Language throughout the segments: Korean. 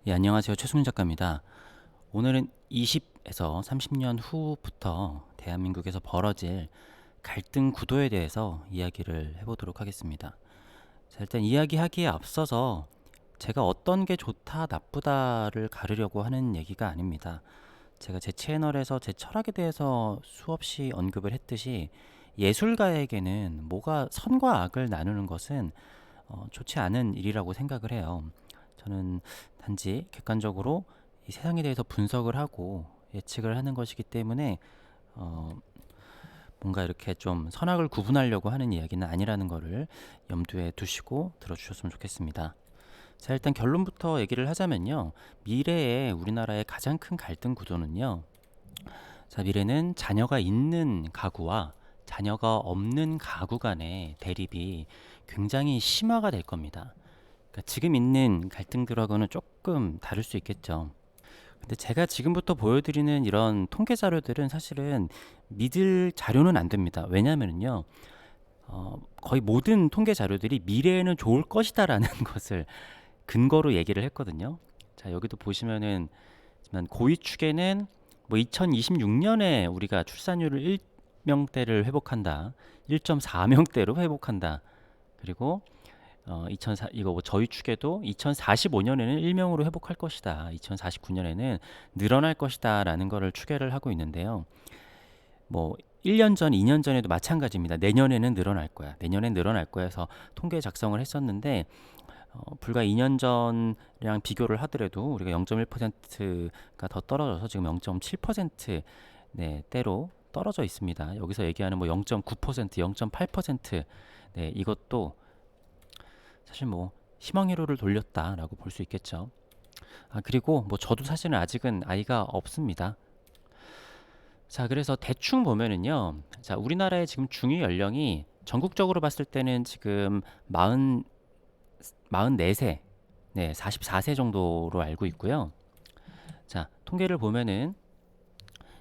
예, 안녕하세요. 최승윤 작가입니다. 오늘은 20에서 30년 후부터 대한민국에서 벌어질 갈등 구도에 대해서 이야기를 해보도록 하겠습니다. 자, 일단 이야기하기에 앞서서 제가 어떤 게 좋다, 나쁘다를 가르려고 하는 얘기가 아닙니다. 제가 제 채널에서 제 철학에 대해서 수없이 언급을 했듯이 예술가에게는 뭐가 선과 악을 나누는 것은 좋지 않은 일이라고 생각을 해요. 저는 단지 객관적으로 이 세상에 대해서 분석을 하고 예측을 하는 것이기 때문에 어, 뭔가 이렇게 좀 선악을 구분하려고 하는 이야기는 아니라는 것을 염두에 두시고 들어주셨으면 좋겠습니다. 자, 일단 결론부터 얘기를 하자면요. 미래의 우리나라의 가장 큰 갈등 구도는요. 자, 미래는 자녀가 있는 가구와 자녀가 없는 가구 간의 대립이 굉장히 심화가 될 겁니다. 그러니까 지금 있는 갈등들하고는 조금 다를 수 있겠죠. 근데 제가 지금부터 보여드리는 이런 통계 자료들은 사실은 믿을 자료는 안 됩니다. 왜냐하면요, 거의 모든 통계 자료들이 미래에는 좋을 것이다라는 것을 근거로 얘기를 했거든요. 자, 여기도 보시면은 고위 축에는 뭐 2026년에 우리가 출산율을 1명대를 회복한다, 1.4명대로 회복한다. 그리고 2004 이거 뭐 저희 축에도 2045년에는 1명으로 회복할 것이다. 2049년에는 늘어날 것이다라는 거를 추계를 하고 있는데요. 뭐 1년 전, 2년 전에도 마찬가지입니다. 내년에는 늘어날 거야. 내년엔 늘어날 거야 해서 통계 작성을 했었는데 불과 2년 전이랑 비교를 하더라도 우리가 0.1%가 더 떨어져서 지금 0.7% 네, 대로 떨어져 있습니다. 여기서 얘기하는 뭐 0.9%, 0.8% 네, 이것도 사실 뭐 희망회로를 돌렸다라고 볼 수 있겠죠. 아, 그리고 뭐 저도 사실은 아직은 아이가 없습니다. 자, 그래서 대충 보면은요. 자, 우리나라의 지금 중위 연령이 전국적으로 봤을 때는 지금 44세, 네, 44세 정도로 알고 있고요. 자, 통계를 보면은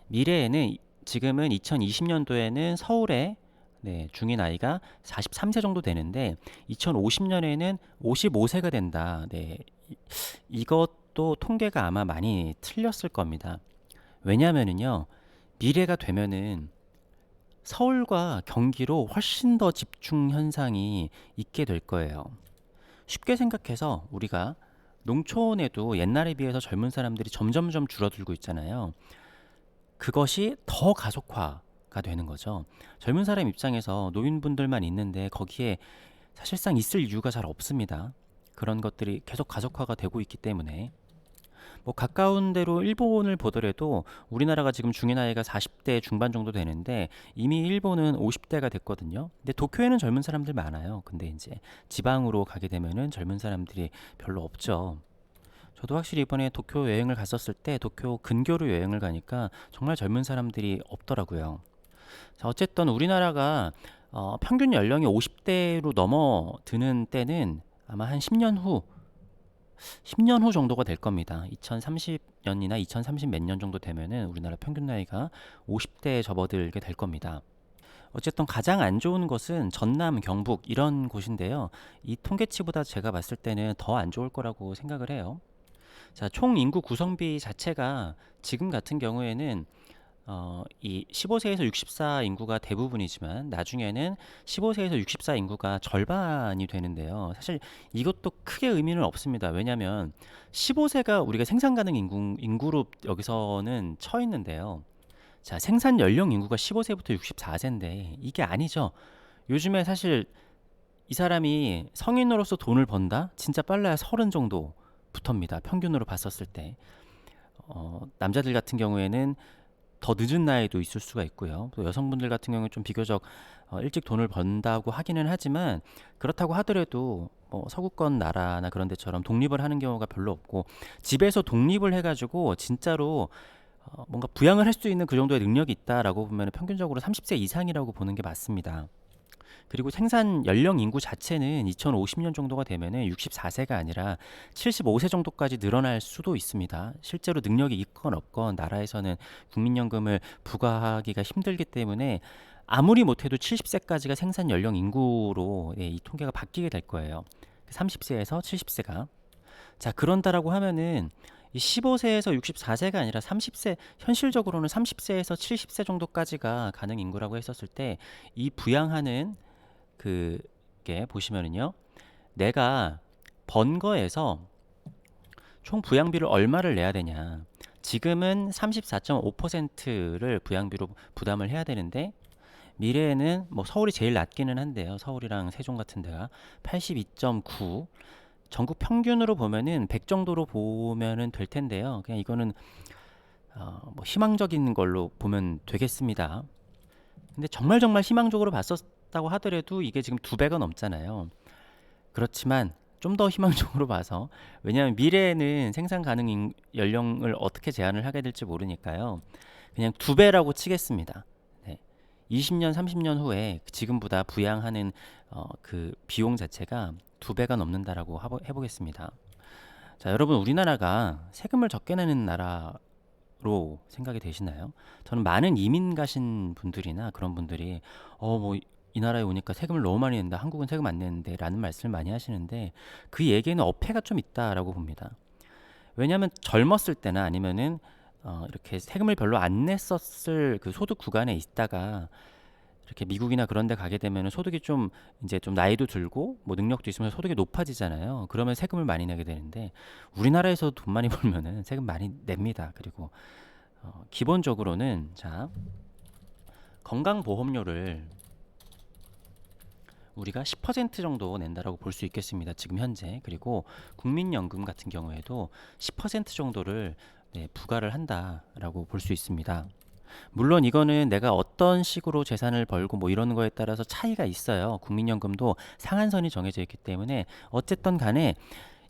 미래에는 지금은 2020년도에는 서울에 네, 중위 나이가 43세 정도 되는데 2050년에는 55세가 된다. 네, 이것도 통계가 아마 많이 틀렸을 겁니다. 왜냐하면은요, 미래가 되면은 서울과 경기로 훨씬 더 집중 현상이 있게 될 거예요. 쉽게 생각해서 우리가 농촌에도 옛날에 비해서 젊은 사람들이 점점점 줄어들고 있잖아요. 그것이 더 가속화가 되는 거죠. 젊은 사람 입장에서 노인분들만 있는데 거기에 사실상 있을 이유가 잘 없습니다. 그런 것들이 계속 가속화가 되고 있기 때문에 뭐 가까운 데로 일본을 보더라도 우리나라가 지금 중위 나이가 40대 중반 정도 되는데 이미 일본은 50대가 됐거든요. 근데 도쿄에는 젊은 사람들 많아요. 근데 이제 지방으로 가게 되면은 젊은 사람들이 별로 없죠. 저도 확실히 이번에 도쿄 여행을 갔었을 때 도쿄 근교로 여행을 가니까 정말 젊은 사람들이 없더라고요. 자, 어쨌든 우리나라가 평균 연령이 50대로 넘어드는 때는 아마 한 10년 후 정도가 될 겁니다. 2030년이나 2030 몇 년 정도 되면은 우리나라 평균 나이가 50대에 접어들게 될 겁니다. 어쨌든 가장 안 좋은 것은 전남, 경북 이런 곳인데요. 이 통계치보다 제가 봤을 때는 더 안 좋을 거라고 생각을 해요. 자, 총 인구 구성비 자체가 지금 같은 경우에는 이 15세에서 64 인구가 대부분이지만 나중에는 15세에서 64 인구가 절반이 되는데요. 사실 이것도 크게 의미는 없습니다. 왜냐하면 15세가 우리가 생산 가능 인구로 여기서는 쳐 있는데요. 자, 생산 연령 인구가 15세부터 64세인데 이게 아니죠. 요즘에 사실 이 사람이 성인으로서 돈을 번다? 진짜 빨라야 30 정도부터입니다. 평균으로 봤었을 때. 남자들 같은 경우에는 더 늦은 나이도 있을 수가 있고요. 또 여성분들 같은 경우는 좀 비교적 일찍 돈을 번다고 하기는 하지만 그렇다고 하더라도 뭐 서구권 나라나 그런 데처럼 독립을 하는 경우가 별로 없고 집에서 독립을 해가지고 진짜로 뭔가 부양을 할 수 있는 그 정도의 능력이 있다라고 보면 평균적으로 30세 이상이라고 보는 게 맞습니다. 그리고 생산 연령 인구 자체는 2050년 정도가 되면은 64세가 아니라 75세 정도까지 늘어날 수도 있습니다. 실제로 능력이 있건 없건 나라에서는 국민연금을 부과하기가 힘들기 때문에 아무리 못해도 70세까지가 생산 연령 인구로 이 통계가 바뀌게 될 거예요. 30세에서 70세가. 자, 그런다라고 하면은 이 15세에서 64세가 아니라 30세, 현실적으로는 30세에서 70세 정도까지가 가능 인구라고 했었을 때 이 부양하는 그게 보시면은요. 내가 번 거에서 총 부양비를 얼마를 내야 되냐. 지금은 34.5%를 부양비로 부담을 해야 되는데 미래에는 뭐 서울이 제일 낮기는 한데요. 서울이랑 세종 같은 데가 82.9, 전국 평균으로 보면은 100 정도로 보면은 될 텐데요. 그냥 이거는 뭐 희망적인 걸로 보면 되겠습니다. 근데 정말 정말 희망적으로 봤었다고 하더라도 이게 지금 2배가 넘잖아요. 그렇지만 좀 더 희망적으로 봐서, 왜냐하면 미래에는 생산 가능 연령을 어떻게 제한을 하게 될지 모르니까요. 그냥 2배라고 치겠습니다. 네. 20년, 30년 후에 지금보다 부양하는 그 비용 자체가 2배가 넘는다라고 해보겠습니다. 자, 여러분, 우리나라가 세금을 적게 내는 나라로 생각이 되시나요? 저는 많은 이민 가신 분들이나 그런 분들이 뭐 이 나라에 오니까 세금을 너무 많이 낸다, 한국은 세금 안 내는데 라는 말씀을 많이 하시는데 그 얘기에는 어폐가 좀 있다라고 봅니다. 왜냐하면 젊었을 때나 아니면은 이렇게 세금을 별로 안 냈었을 그 소득 구간에 있다가 이렇게 미국이나 그런 데 가게 되면 소득이 좀 이제 좀 나이도 들고 뭐 능력도 있으면 소득이 높아지잖아요. 그러면 세금을 많이 내게 되는데 우리나라에서 돈 많이 벌면은 세금 많이 냅니다. 그리고 기본적으로는 자, 건강보험료를 우리가 10% 정도 낸다라고 볼 수 있겠습니다. 지금 현재. 그리고 국민연금 같은 경우에도 10% 정도를 부과를 한다라고 볼 수 있습니다. 물론 이거는 내가 어떤 식으로 재산을 벌고 뭐 이러는 거에 따라서 차이가 있어요. 국민연금도 상한선이 정해져 있기 때문에 어쨌든 간에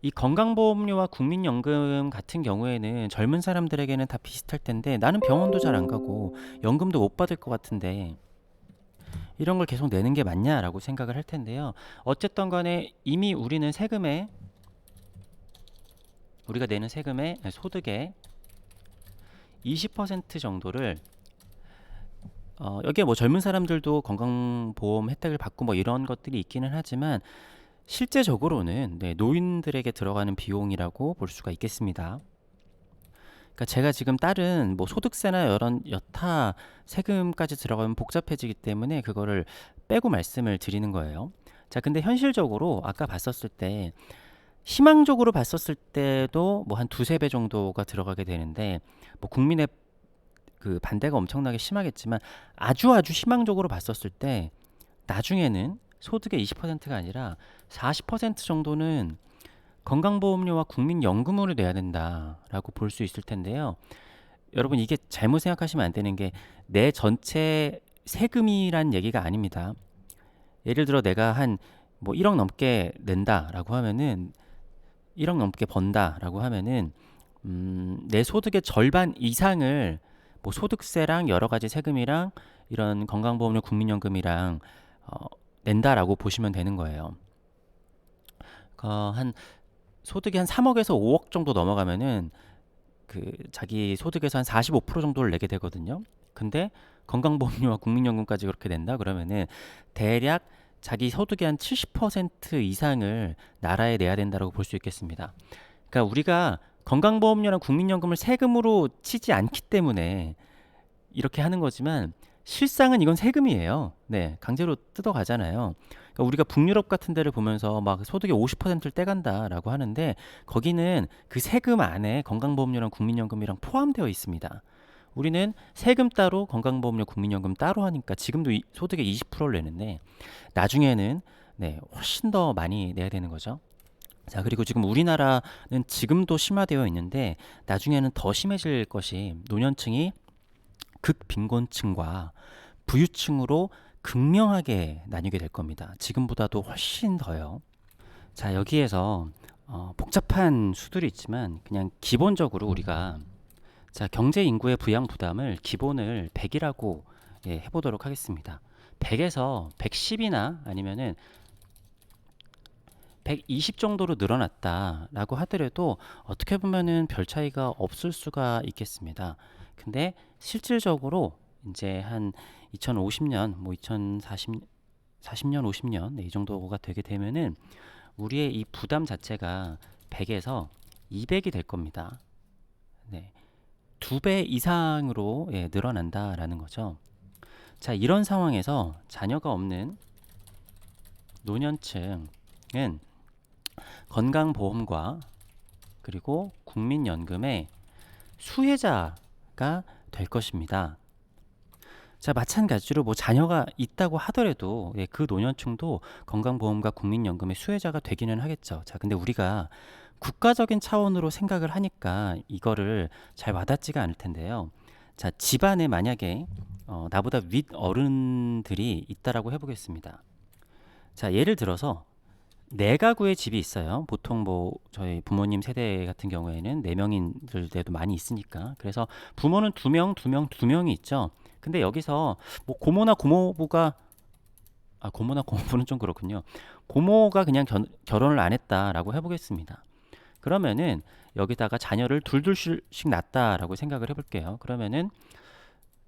이 건강보험료와 국민연금 같은 경우에는 젊은 사람들에게는 다 비슷할 텐데 나는 병원도 잘 안 가고 연금도 못 받을 것 같은데 이런 걸 계속 내는 게 맞냐라고 생각을 할 텐데요. 어쨌든 간에 이미 우리가 내는 세금의 소득의 20% 정도를 여기에 뭐 젊은 사람들도 건강보험 혜택을 받고 뭐 이런 것들이 있기는 하지만 실제적으로는 노인들에게 들어가는 비용이라고 볼 수가 있겠습니다. 그러니까 제가 지금 다른 뭐 소득세나 이런 여타 세금까지 들어가면 복잡해지기 때문에 그거를 빼고 말씀을 드리는 거예요. 자, 근데 현실적으로 아까 봤었을 때 희망적으로 봤었을 때도 뭐 한 두세 배 정도가 들어가게 되는데 뭐 국민의 그 반대가 엄청나게 심하겠지만 아주 아주 희망적으로 봤었을 때 나중에는 소득의 20%가 아니라 40% 정도는 건강보험료와 국민연금으로 내야 된다라고 볼 수 있을 텐데요. 여러분, 이게 잘못 생각하시면 안 되는 게 내 전체 세금이란 얘기가 아닙니다. 예를 들어 내가 한 뭐 1억 넘게 낸다라고 하면은 1억 넘게 번다라고 하면은 내 소득의 절반 이상을 뭐 소득세랑 여러 가지 세금이랑 이런 건강보험료, 국민연금이랑 낸다라고 보시면 되는 거예요. 한 소득이 한 3억에서 5억 정도 넘어가면은 그 자기 소득에서 한 45% 정도를 내게 되거든요. 근데 건강보험료와 국민연금까지 그렇게 낸다 그러면은 대략 자기 소득의 한 70% 이상을 나라에 내야 된다고 볼 수 있겠습니다. 그러니까 우리가 건강보험료랑 국민연금을 세금으로 치지 않기 때문에 이렇게 하는 거지만 실상은 이건 세금이에요. 네, 강제로 뜯어가잖아요. 그러니까 우리가 북유럽 같은 데를 보면서 막 소득의 50%를 떼간다라고 하는데 거기는 그 세금 안에 건강보험료랑 국민연금이랑 포함되어 있습니다. 우리는 세금 따로 건강보험료 국민연금 따로 하니까 지금도 소득의 20%를 내는데 나중에는 훨씬 더 많이 내야 되는 거죠. 자, 그리고 지금 우리나라는 지금도 심화되어 있는데 나중에는 더 심해질 것이 노년층이 극빈곤층과 부유층으로 극명하게 나뉘게 될 겁니다. 지금보다도 훨씬 더요. 자, 여기에서 복잡한 수들이 있지만 그냥 기본적으로 우리가 자, 경제 인구의 부양 부담을 기본을 100이라고 해보도록 하겠습니다. 100에서 110이나 아니면은 120 정도로 늘어났다라고 하더라도 어떻게 보면은 별 차이가 없을 수가 있겠습니다. 근데 실질적으로 이제 한 2050년, 뭐 40년, 50년 이 정도가 되게 되면은 우리의 이 부담 자체가 100에서 200이 될 겁니다. 네. 2배 이상으로 늘어난다라는 거죠. 자, 이런 상황에서 자녀가 없는 노년층은 건강보험과 그리고 국민연금의 수혜자가 될 것입니다. 자, 마찬가지로 뭐 자녀가 있다고 하더라도 그 노년층도 건강보험과 국민연금의 수혜자가 되기는 하겠죠. 자, 근데 우리가 국가적인 차원으로 생각을 하니까 이거를 잘 와닿지가 않을 텐데요. 자, 집안에 만약에 나보다 윗 어른들이 있다라고 해보겠습니다. 자, 예를 들어서 네 가구의 집이 있어요. 보통 뭐 저희 부모님 세대 같은 경우에는 네 명인들도 많이 있으니까. 그래서 부모는 두 명, 두 명, 두 명이 있죠. 근데 여기서 뭐 고모나 고모부가 고모나 고모부는 좀 그렇군요. 고모가 그냥 결혼을 안 했다라고 해보겠습니다. 그러면은 여기다가 자녀를 둘둘씩 낳았다라고 생각을 해볼게요. 그러면은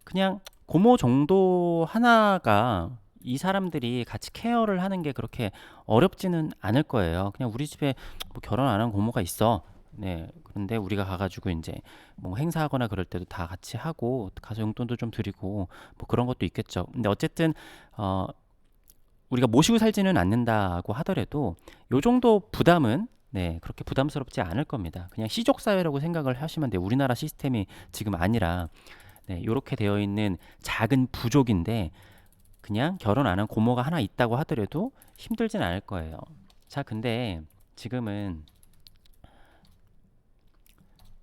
그냥 고모 정도 하나가 이 사람들이 같이 케어를 하는 게 그렇게 어렵지는 않을 거예요. 그냥 우리 집에 뭐 결혼 안 한 고모가 있어. 네. 그런데 우리가 가가지고 이제 뭐 행사하거나 그럴 때도 다 같이 하고 가서 용돈도 좀 드리고 뭐 그런 것도 있겠죠. 근데 어쨌든 우리가 모시고 살지는 않는다고 하더라도 요 정도 부담은 그렇게 부담스럽지 않을 겁니다. 그냥 시족 사회라고 생각을 하시면 돼요. 우리나라 시스템이 지금 아니라 요렇게 되어 있는 작은 부족인데 그냥 결혼 안 한 고모가 하나 있다고 하더라도 힘들진 않을 거예요. 자, 근데 지금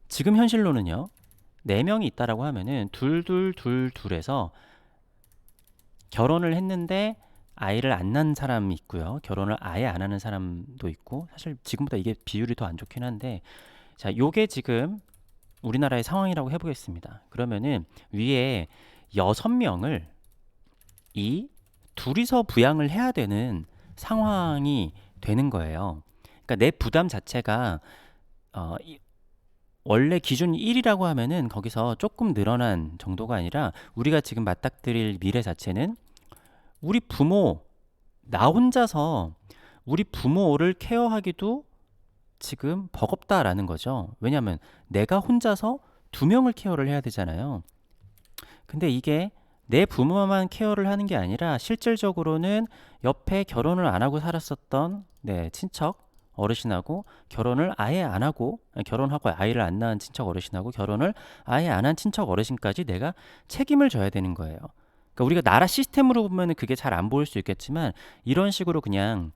현실로는요. 4명이 있다라고 하면은 둘에서 결혼을 했는데 아이를 안 낳은 사람이 있고요. 결혼을 아예 안 하는 사람도 있고, 사실 지금보다 이게 비율이 더 안 좋긴 한데, 자, 요게 지금 우리나라의 상황이라고 해보겠습니다. 그러면은 위에 6명을 이 둘이서 부양을 해야 되는 상황이 되는 거예요. 그러니까 내 부담 자체가 원래 기준 1이라고 하면은 거기서 조금 늘어난 정도가 아니라 우리가 지금 맞닥뜨릴 미래 자체는 우리 부모, 나 혼자서 우리 부모를 케어하기도 지금 버겁다라는 거죠. 왜냐하면 내가 혼자서 2명을 케어를 해야 되잖아요. 근데 이게 내 부모만 케어를 하는 게 아니라 실질적으로는 옆에 결혼을 안 하고 살았었던 친척 어르신하고 결혼을 아예 안 하고 결혼하고 아이를 안 낳은 친척 어르신하고 결혼을 아예 안 한 친척 어르신까지 내가 책임을 져야 되는 거예요. 그러니까 우리가 나라 시스템으로 보면 그게 잘 안 보일 수 있겠지만 이런 식으로 그냥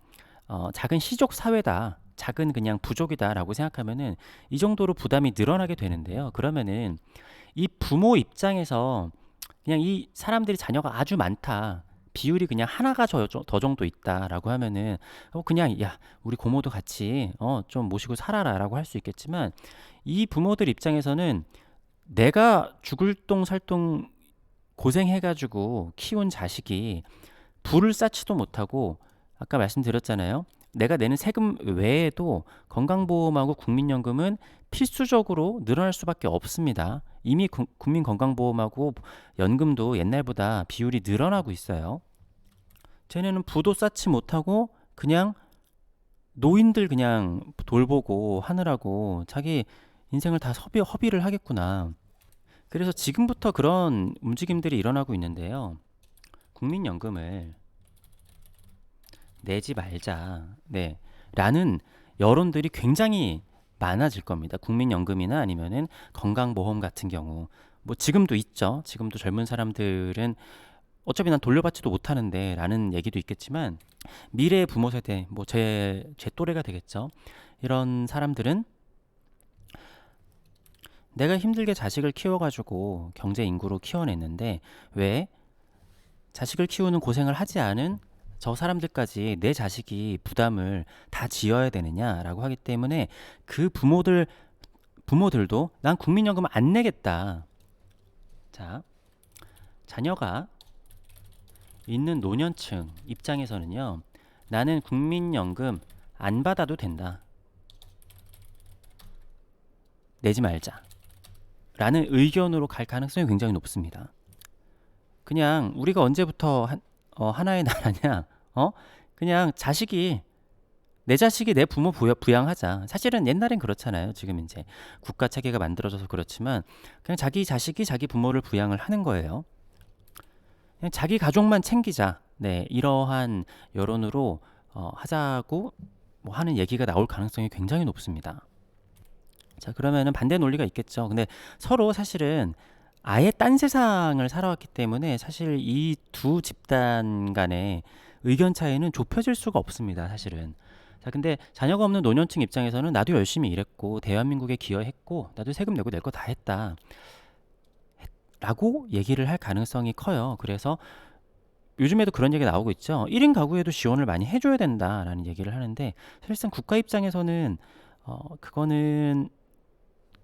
작은 시족 사회다. 작은 그냥 부족이다라고 생각하면은 이 정도로 부담이 늘어나게 되는데요. 그러면은 이 부모 입장에서 그냥 이 사람들이 자녀가 아주 많다. 비율이 그냥 하나가 더 정도 있다라고 하면은 그냥 야 우리 고모도 같이 좀 모시고 살아라라고 할 수 있겠지만 이 부모들 입장에서는 내가 죽을 똥 살 똥 고생해가지고 키운 자식이 부를 쌓지도 못하고 아까 말씀드렸잖아요. 내가 내는 세금 외에도 건강보험하고 국민연금은 필수적으로 늘어날 수밖에 없습니다. 이미 국민건강보험하고 연금도 옛날보다 비율이 늘어나고 있어요. 쟤네는 부도 쌓지 못하고 그냥 노인들 그냥 돌보고 하느라고 자기 인생을 다 허비를 하겠구나. 그래서 지금부터 그런 움직임들이 일어나고 있는데요. 국민연금을 내지 말자. 라는 여론들이 굉장히 많아질 겁니다. 국민연금이나 아니면은 건강보험 같은 경우. 뭐 지금도 있죠. 지금도 젊은 사람들은 어차피 난 돌려받지도 못하는데 라는 얘기도 있겠지만 미래의 부모 세대, 뭐 제 또래가 되겠죠. 이런 사람들은 내가 힘들게 자식을 키워가지고 경제 인구로 키워냈는데 왜 자식을 키우는 고생을 하지 않은 저 사람들까지 내 자식이 부담을 다 지어야 되느냐라고 하기 때문에 그 부모들도 난 국민연금 안 내겠다. 자, 자녀가 있는 노년층 입장에서는요. 나는 국민연금 안 받아도 된다. 내지 말자. 라는 의견으로 갈 가능성이 굉장히 높습니다. 그냥 우리가 언제부터 하나의 나라냐? 그냥 자식이 내 자식이 내 부모 부양하자. 사실은 옛날엔 그렇잖아요. 지금 이제 국가 체계가 만들어져서 그렇지만 그냥 자기 자식이 자기 부모를 부양을 하는 거예요. 그냥 자기 가족만 챙기자. 네, 이러한 여론으로 하자고 뭐 하는 얘기가 나올 가능성이 굉장히 높습니다. 자, 그러면은 반대 논리가 있겠죠. 근데 서로 사실은 아예 딴 세상을 살아왔기 때문에 사실 이 두 집단 간의 의견 차이는 좁혀질 수가 없습니다. 사실은. 자, 근데 자녀가 없는 노년층 입장에서는 나도 열심히 일했고 대한민국에 기여했고 나도 세금 내고 낼 거 다 했다 라고 얘기를 할 가능성이 커요. 그래서 요즘에도 그런 얘기가 나오고 있죠. 1인 가구에도 지원을 많이 해줘야 된다라는 얘기를 하는데 사실상 국가 입장에서는 그거는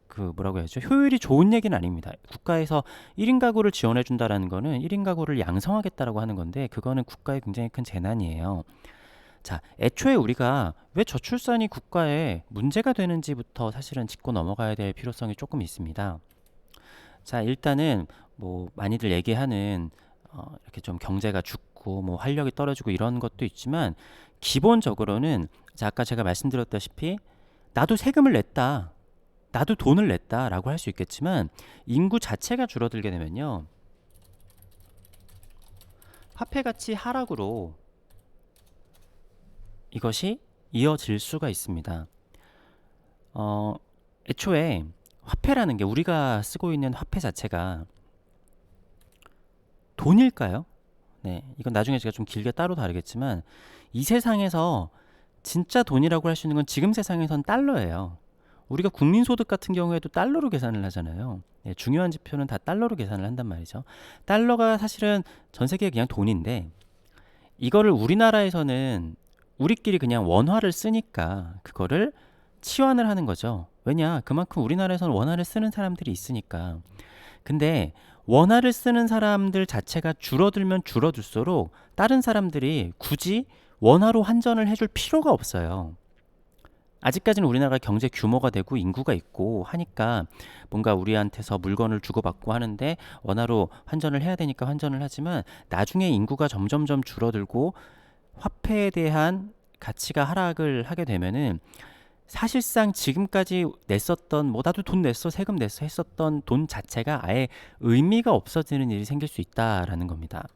그 뭐라고 해야죠? 효율이 좋은 얘기는 아닙니다. 국가에서 1인 가구를 지원해 준다라는 거는 1인 가구를 양성하겠다라고 하는 건데 그거는 국가의 굉장히 큰 재난이에요. 자, 애초에 우리가 왜 저출산이 국가에 문제가 되는지부터 사실은 짚고 넘어가야 될 필요성이 조금 있습니다. 자, 일단은 뭐 많이들 얘기하는 이렇게 좀 경제가 죽고 뭐 활력이 떨어지고 이런 것도 있지만 기본적으로는 자, 아까 제가 말씀드렸다시피 나도 세금을 냈다. 나도 돈을 냈다라고 할 수 있겠지만 인구 자체가 줄어들게 되면요. 화폐 가치 하락으로 이것이 이어질 수가 있습니다. 애초에 화폐라는 게 우리가 쓰고 있는 화폐 자체가 돈일까요? 네, 이건 나중에 제가 좀 길게 따로 다루겠지만 이 세상에서 진짜 돈이라고 할 수 있는 건 지금 세상에선 달러예요. 우리가 국민소득 같은 경우에도 달러로 계산을 하잖아요. 네, 중요한 지표는 다 달러로 계산을 한단 말이죠. 달러가 사실은 전 세계에 그냥 돈인데 이거를 우리나라에서는 우리끼리 그냥 원화를 쓰니까 그거를 치환을 하는 거죠. 왜냐? 그만큼 우리나라에서는 원화를 쓰는 사람들이 있으니까. 근데 원화를 쓰는 사람들 자체가 줄어들면 줄어들수록 다른 사람들이 굳이 원화로 환전을 해줄 필요가 없어요. 아직까지는 우리나라가 경제 규모가 되고 인구가 있고 하니까 뭔가 우리한테서 물건을 주고받고 하는데 원화로 환전을 해야 되니까 환전을 하지만 나중에 인구가 점점점 줄어들고 화폐에 대한 가치가 하락을 하게 되면은 사실상 지금까지 냈었던 뭐 나도 돈 냈어 세금 냈어 했었던 돈 자체가 아예 의미가 없어지는 일이 생길 수 있다라는 겁니다.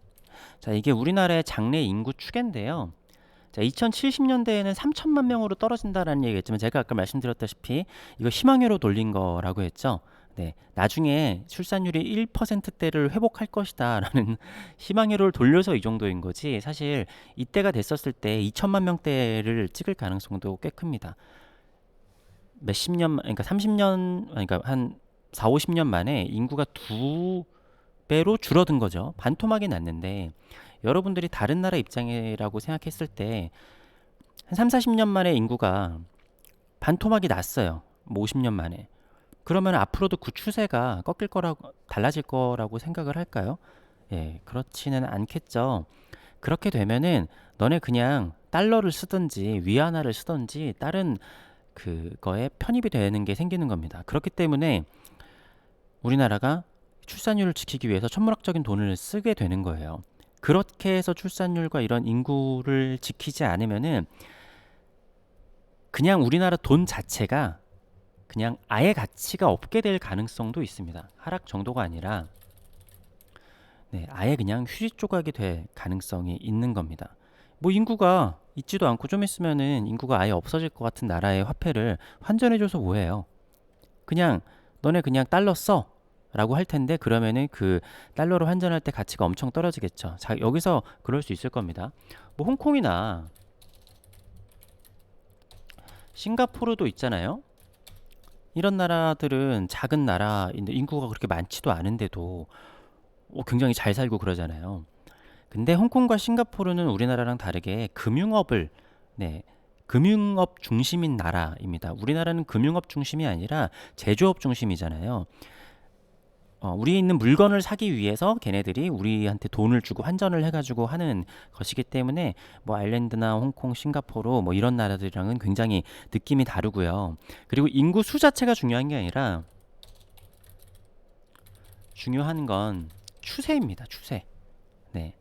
자, 이게 우리나라의 장래 인구 추계인데요. 자, 2070년대에는 3천만 명으로 떨어진다라는 얘기했지만 제가 아까 말씀드렸다시피 이거 희망회로 돌린 거라고 했죠. 네, 나중에 출산율이 1%대를 회복할 것이다라는 희망회로를 돌려서 이 정도인 거지. 사실 이때가 됐었을 때 2천만 명대를 찍을 가능성도 꽤 큽니다. 몇십 년, 그러니까 30년, 그러니까 한 4, 50년 만에 인구가 두 배로 줄어든 거죠. 반토막이 났는데 여러분들이 다른 나라 입장이라고 생각했을 때 한 3, 40년 만에 인구가 반토막이 났어요. 뭐 50년 만에. 그러면 앞으로도 그 추세가 꺾일 거라고 달라질 거라고 생각을 할까요? 예, 그렇지는 않겠죠. 그렇게 되면은 너네 그냥 달러를 쓰든지 위안화를 쓰든지 다른 그거에 편입이 되는 게 생기는 겁니다. 그렇기 때문에 우리나라가 출산율을 지키기 위해서 천문학적인 돈을 쓰게 되는 거예요. 그렇게 해서 출산율과 이런 인구를 지키지 않으면은 그냥 우리나라 돈 자체가 그냥 아예 가치가 없게 될 가능성도 있습니다. 하락 정도가 아니라 네, 아예 그냥 휴지 조각이 될 가능성이 있는 겁니다. 뭐 인구가 있지도 않고 좀 있으면은 인구가 아예 없어질 것 같은 나라의 화폐를 환전해줘서 뭐해요? 그냥 너네 그냥 달러 써 라고 할 텐데 그러면은 그 달러로 환전할 때 가치가 엄청 떨어지겠죠. 자, 여기서 그럴 수 있을 겁니다. 뭐 홍콩이나 싱가포르도 있잖아요. 이런 나라들은 작은 나라인데 인구가 그렇게 많지도 않은데도 굉장히 잘 살고 그러잖아요. 근데 홍콩과 싱가포르는 우리나라랑 다르게 금융업을 네, 금융업 중심인 나라입니다. 우리나라는 금융업 중심이 아니라 제조업 중심이잖아요. 우리에 있는 물건을 사기 위해서 걔네들이 우리한테 돈을 주고 환전을 해가지고 하는 것이기 때문에 뭐 아일랜드나 홍콩, 싱가포르 뭐 이런 나라들이랑은 굉장히 느낌이 다르고요. 그리고 인구 수 자체가 중요한 게 아니라 중요한 건 추세입니다. 추세. 네.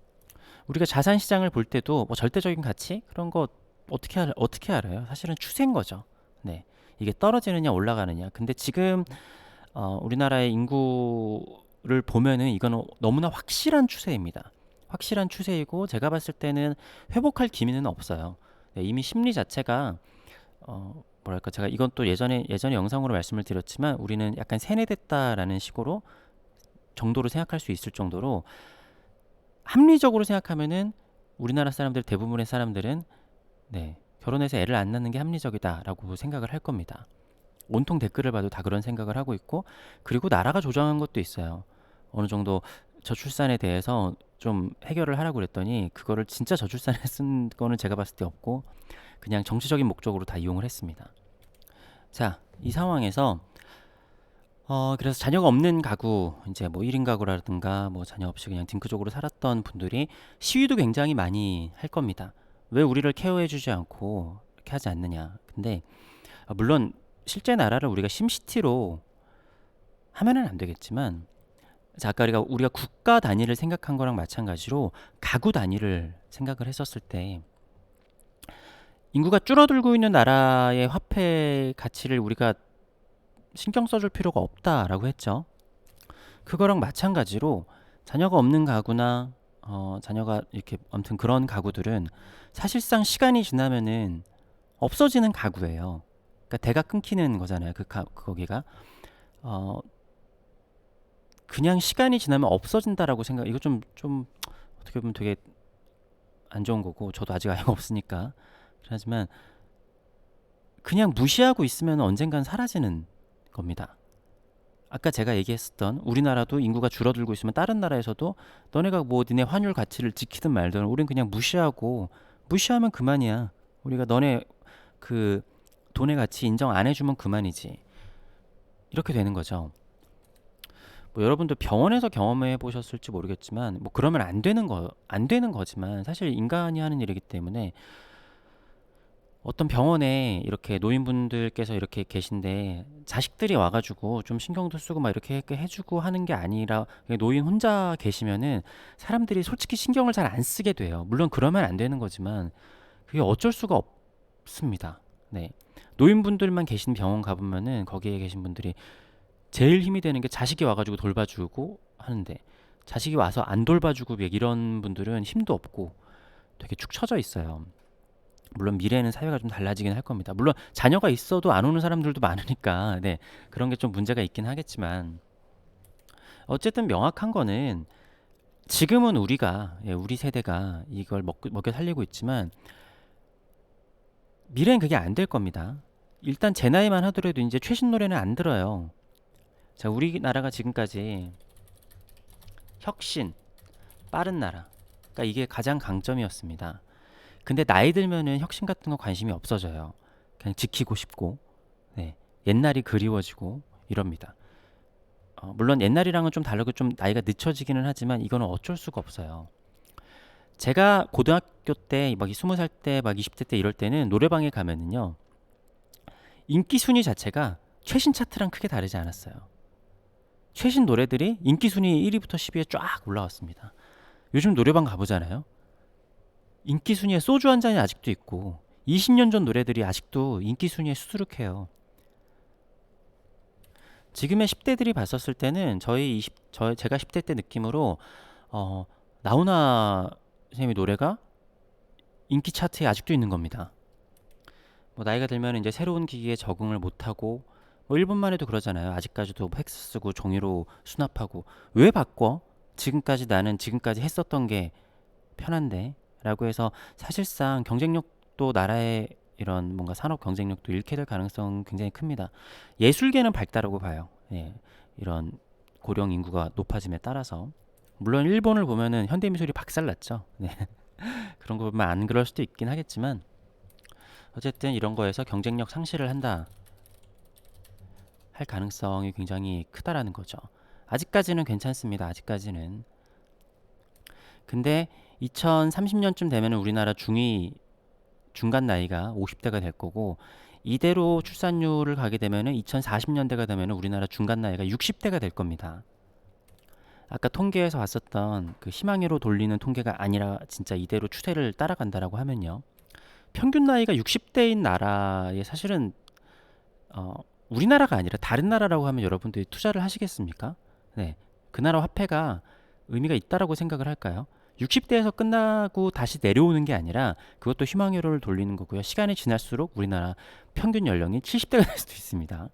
우리가 자산 시장을 볼 때도 뭐 절대적인 가치 그런 거 어떻게 알아요? 사실은 추세인 거죠. 네. 이게 떨어지느냐 올라가느냐. 근데 지금 우리나라의 인구를 보면은 이거는 너무나 확실한 추세입니다. 확실한 추세이고 제가 봤을 때는 회복할 기미는 없어요. 네, 이미 심리 자체가 뭐랄까 제가 이건 또 예전에 영상으로 말씀을 드렸지만 우리는 약간 세뇌됐다라는 식으로 정도로 생각할 수 있을 정도로 합리적으로 생각하면은 우리나라 사람들 대부분의 사람들은 네, 결혼해서 애를 안 낳는 게 합리적이다라고 생각을 할 겁니다. 온통 댓글을 봐도 다 그런 생각을 하고 있고 그리고 나라가 조정한 것도 있어요. 어느 정도 저출산에 대해서 좀 해결을 하라고 그랬더니 그거를 진짜 저출산에 쓴 거는 제가 봤을 때 없고 그냥 정치적인 목적으로 다 이용을 했습니다. 자, 이 상황에서 그래서 자녀가 없는 가구, 이제 뭐 1인 가구라든가 뭐 자녀 없이 그냥 딩크족으로 살았던 분들이 시위도 굉장히 많이 할 겁니다. 왜 우리를 케어해주지 않고 이렇게 하지 않느냐. 근데 물론 실제 나라를 우리가 심시티로 하면은 안 되겠지만 자, 아까 우리가 국가 단위를 생각한 거랑 마찬가지로 가구 단위를 생각을 했었을 때 인구가 줄어들고 있는 나라의 화폐 가치를 우리가 신경 써줄 필요가 없다라고 했죠. 그거랑 마찬가지로 자녀가 없는 가구나 자녀가 이렇게 아무튼 그런 가구들은 사실상 시간이 지나면은 없어지는 가구예요. 그러니까 대가 끊기는 거잖아요. 거기가 그냥 시간이 지나면 없어진다라고 생각. 이거 좀 어떻게 보면 되게 안 좋은 거고 저도 아직 아이가 없으니까. 하지만 그냥 무시하고 있으면 언젠간 사라지는 겁니다. 아까 제가 얘기했었던 우리나라도 인구가 줄어들고 있으면 다른 나라에서도 너네가 뭐 니네 환율 가치를 지키든 말든 우린 그냥 무시하면 그만이야. 우리가 너네 그 돈의 가치 인정 안 해주면 그만이지. 이렇게 되는 거죠. 뭐 여러분들 병원에서 경험해 보셨을지 모르겠지만 뭐 그러면 안 되는 거지만 사실 인간이 하는 일이기 때문에 어떤 병원에 이렇게 노인분들께서 이렇게 계신데 자식들이 와가지고 좀 신경도 쓰고 막 이렇게 해주고 하는 게 아니라 노인 혼자 계시면은 사람들이 솔직히 신경을 잘 안 쓰게 돼요. 물론 그러면 안 되는 거지만 그게 어쩔 수가 없습니다. 네. 노인분들만 계신 병원 가보면은 거기에 계신 분들이 제일 힘이 되는 게 자식이 와가지고 돌봐주고 하는데 자식이 와서 안 돌봐주고 이런 분들은 힘도 없고 되게 축 처져 있어요. 물론 미래에는 사회가 좀 달라지긴 할 겁니다. 물론 자녀가 있어도 안 오는 사람들도 많으니까 네, 그런 게 좀 문제가 있긴 하겠지만 어쨌든 명확한 거는 지금은 우리 세대가 이걸 먹여 살리고 있지만 미래엔 그게 안 될 겁니다. 일단 제 나이만 하더라도 이제 최신 노래는 안 들어요. 자, 우리나라가 지금까지 혁신, 빠른 나라, 그러니까 이게 가장 강점이었습니다. 근데 나이 들면은 혁신 같은 거 관심이 없어져요. 그냥 지키고 싶고, 네, 옛날이 그리워지고 이럽니다. 물론 옛날이랑은 좀 다르고 좀 나이가 늦춰지기는 하지만 이거는 어쩔 수가 없어요. 제가 고등학교 때, 막 20살 때, 막 20대 때 이럴 때는 노래방에 가면은요, 인기 순위 자체가 최신 차트랑 크게 다르지 않았어요. 최신 노래들이 인기 순위 1위부터 10위에 쫙 올라왔습니다. 요즘 노래방 가보잖아요. 인기 순위에 소주 한 잔이 아직도 있고 20년 전 노래들이 아직도 인기 순위에 수두룩해요. 지금의 10대들이 봤었을 때는 제가 10대 때 느낌으로 나훈아 선생님의 노래가 인기 차트에 아직도 있는 겁니다. 뭐 나이가 들면 이제 새로운 기기에 적응을 못하고 뭐 일본만 해도 그러잖아요. 아직까지도 팩스 쓰고 종이로 수납하고 왜 바꿔? 나는 지금까지 했었던 게 편한데 라고 해서 사실상 경쟁력도 나라의 이런 뭔가 산업 경쟁력도 잃게 될 가능성 굉장히 큽니다. 예술계는 밝다라고 봐요. 예, 이런 고령 인구가 높아짐에 따라서 물론 일본을 보면은 현대미술이 박살났죠. 네. 그런 거 보면 안 그럴 수도 있긴 하겠지만 어쨌든 이런 거에서 경쟁력 상실을 한다 할 가능성이 굉장히 크다라는 거죠. 아직까지는 괜찮습니다. 아직까지는. 근데 2030년쯤 되면 우리나라 중간 나이가 50대가 될 거고 이대로 출산율을 가게 되면 2040년대가 되면 우리나라 중간 나이가 60대가 될 겁니다. 아까 통계에서 봤었던 그 희망회로 돌리는 통계가 아니라 진짜 이대로 추세를 따라간다라고 하면요. 평균 나이가 60대인 나라에 사실은 어, 우리나라가 아니라 다른 나라라고 하면 여러분들이 투자를 하시겠습니까? 네, 그 나라 화폐가 의미가 있다라고 생각을 할까요? 60대에서 끝나고 다시 내려오는 게 아니라 그것도 희망회로를 돌리는 거고요. 시간이 지날수록 우리나라 평균 연령이 70대가 될 수도 있습니다.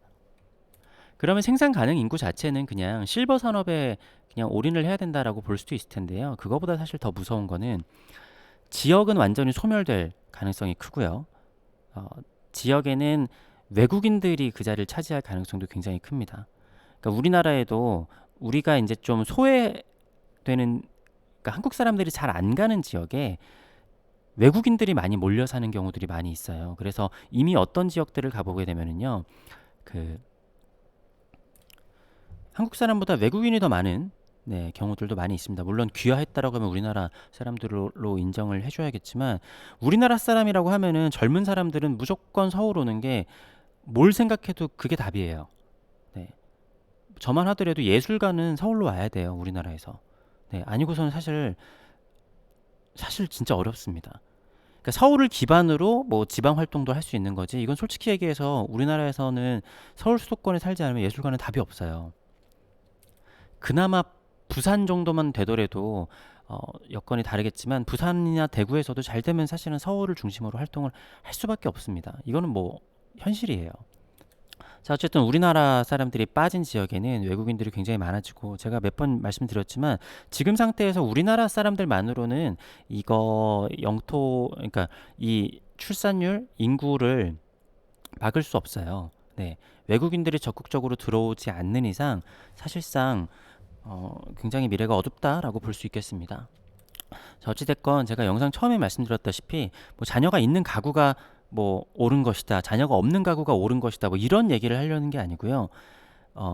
그러면 생산 가능 인구 자체는 그냥 실버 산업에 그냥 올인을 해야 된다라고 볼 수도 있을 텐데요. 그거보다 사실 더 무서운 거는 지역은 완전히 소멸될 가능성이 크고요. 어, 지역에는 외국인들이 그 자리를 차지할 가능성도 굉장히 큽니다. 그러니까 우리나라에도 우리가 이제 좀 소외되는, 그러니까 한국 사람들이 잘 안 가는 지역에 외국인들이 많이 몰려 사는 경우들이 많이 있어요. 그래서 이미 어떤 지역들을 가보게 되면은요, 그 한국 사람보다 외국인이 더 많은 네, 경우들도 많이 있습니다. 물론 귀화했다라고 하면 우리나라 사람들로 인정을 해줘야겠지만 우리나라 사람이라고 하면은 젊은 사람들은 무조건 서울 오는 게 뭘 생각해도 그게 답이에요. 네. 저만 하더라도 예술가는 서울로 와야 돼요. 우리나라에서. 네, 아니고서는 사실 진짜 어렵습니다. 그러니까 서울을 기반으로 뭐 지방 활동도 할 수 있는 거지. 이건 솔직히 얘기해서 우리나라에서는 서울 수도권에 살지 않으면 예술가는 답이 없어요. 그나마 부산 정도만 되더라도 여건이 다르겠지만 부산이나 대구에서도 잘 되면 사실은 서울을 중심으로 활동을 할 수밖에 없습니다. 이거는 뭐 현실이에요. 자, 어쨌든 우리나라 사람들이 빠진 지역에는 외국인들이 굉장히 많아지고 제가 몇 번 말씀드렸지만 지금 상태에서 우리나라 사람들만으로는 이거 영토 그러니까 이 출산율 인구를 막을 수 없어요. 네. 외국인들이 적극적으로 들어오지 않는 이상 사실상 굉장히 미래가 어둡다라고 볼 수 있겠습니다. 자, 어찌됐건 제가 영상 처음에 말씀드렸다시피 뭐 자녀가 있는 가구가 뭐 옳은 것이다, 자녀가 없는 가구가 옳은 것이다, 뭐 이런 얘기를 하려는 게 아니고요.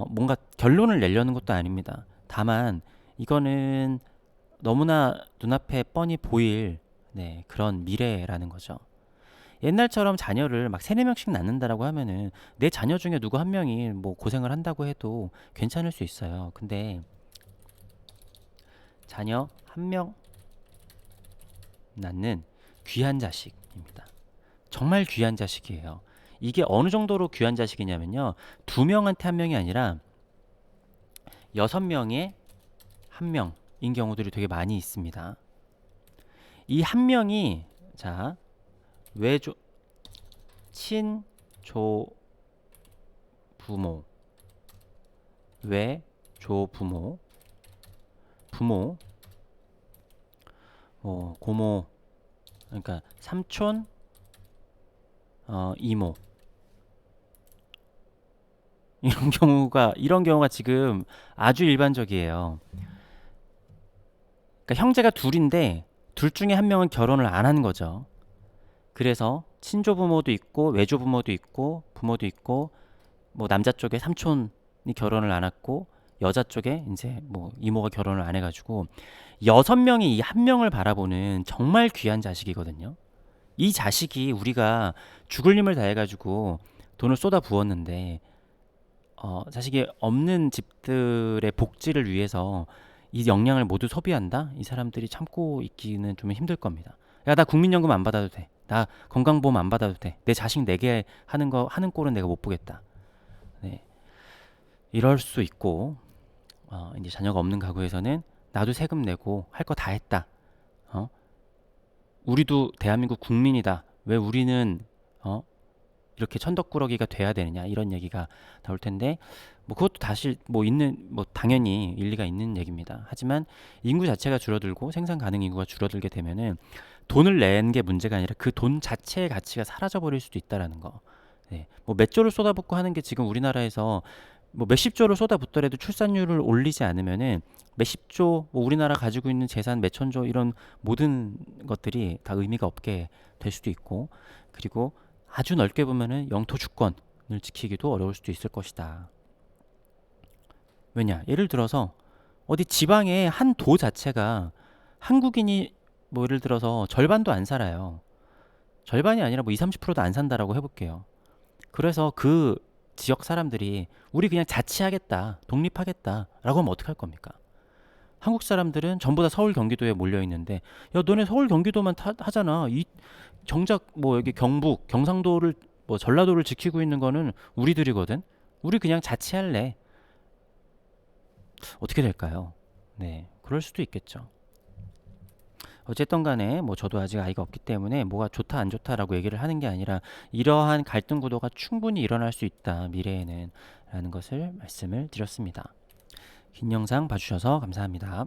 뭔가 결론을 내려는 것도 아닙니다. 다만 이거는 너무나 눈앞에 뻔히 보일 네, 그런 미래라는 거죠. 옛날처럼 자녀를 막 세네 명씩 낳는다라고 하면은 내 자녀 중에 누구 한 명이 뭐 고생을 한다고 해도 괜찮을 수 있어요. 근데 자녀 한 명 낳는 귀한 자식입니다. 정말 귀한 자식이에요. 이게 어느 정도로 귀한 자식이냐면요. 두 명한테 한 명이 아니라 6명에 한 명인 경우들이 되게 많이 있습니다. 이 한 명이 자 외조 친조 부모 외조 부모 부모 고모 그러니까 삼촌 이모 이런 경우가 지금 아주 일반적이에요. 그러니까 형제가 둘인데 둘 중에 한 명은 결혼을 안 하는 거죠. 그래서 친조 부모도 있고 외조 부모도 있고 부모도 있고 뭐 남자 쪽에 삼촌이 결혼을 안 했고 여자 쪽에 이제 뭐 이모가 결혼을 안 해가지고 6명이 이 한 명을 바라보는 정말 귀한 자식이거든요. 이 자식이 우리가 죽을 힘을 다해가지고 돈을 쏟아 부었는데 자식이 없는 집들의 복지를 위해서 이 역량을 모두 소비한다? 이 사람들이 참고 있기는 좀 힘들 겁니다. 야, 나 국민연금 안 받아도 돼. 나 건강보험 안 받아도 돼. 내 자식 내게 하는 꼴은 내가 못 보겠다. 네. 이럴 수 있고, 이제 자녀가 없는 가구에서는 나도 세금 내고 할 거 다 했다. 어? 우리도 대한민국 국민이다. 왜 우리는 이렇게 천덕꾸러기가 돼야 되느냐 이런 얘기가 나올 텐데 뭐 그것도 다시 뭐 당연히 일리가 있는 얘기입니다. 하지만 인구 자체가 줄어들고 생산 가능 인구가 줄어들게 되면은 돈을 낸 게 문제가 아니라 그 돈 자체의 가치가 사라져 버릴 수도 있다라는 거. 네. 뭐 몇 조를 쏟아붓고 하는 게 지금 우리나라에서 뭐 몇십 조를 쏟아붓더라도 출산율을 올리지 않으면은 몇십 조, 뭐 우리나라 가지고 있는 재산 몇천 조 이런 모든 것들이 다 의미가 없게 될 수도 있고 그리고 아주 넓게 보면은 영토 주권을 지키기도 어려울 수도 있을 것이다. 왜냐? 예를 들어서 어디 지방의 한 도 자체가 한국인이 뭐 예를 들어서 절반도 안 살아요. 절반이 아니라 뭐 2, 30%도 안 산다라고 해볼게요. 그래서 그 지역 사람들이 우리 그냥 자치하겠다, 독립하겠다라고 하면 어떡할 겁니까? 한국 사람들은 전부 다 서울 경기도에 몰려 있는데 야 너네 서울 경기도만 하잖아. 이 정작 뭐 여기 경북 경상도를 뭐 전라도를 지키고 있는 거는 우리들이거든. 우리 그냥 자치할래. 어떻게 될까요? 네, 그럴 수도 있겠죠. 어쨌든 간에 뭐 저도 아직 아이가 없기 때문에 뭐가 좋다 안 좋다라고 얘기를 하는 게 아니라 이러한 갈등 구도가 충분히 일어날 수 있다 미래에는 라는 것을 말씀을 드렸습니다. 긴 영상 봐주셔서 감사합니다.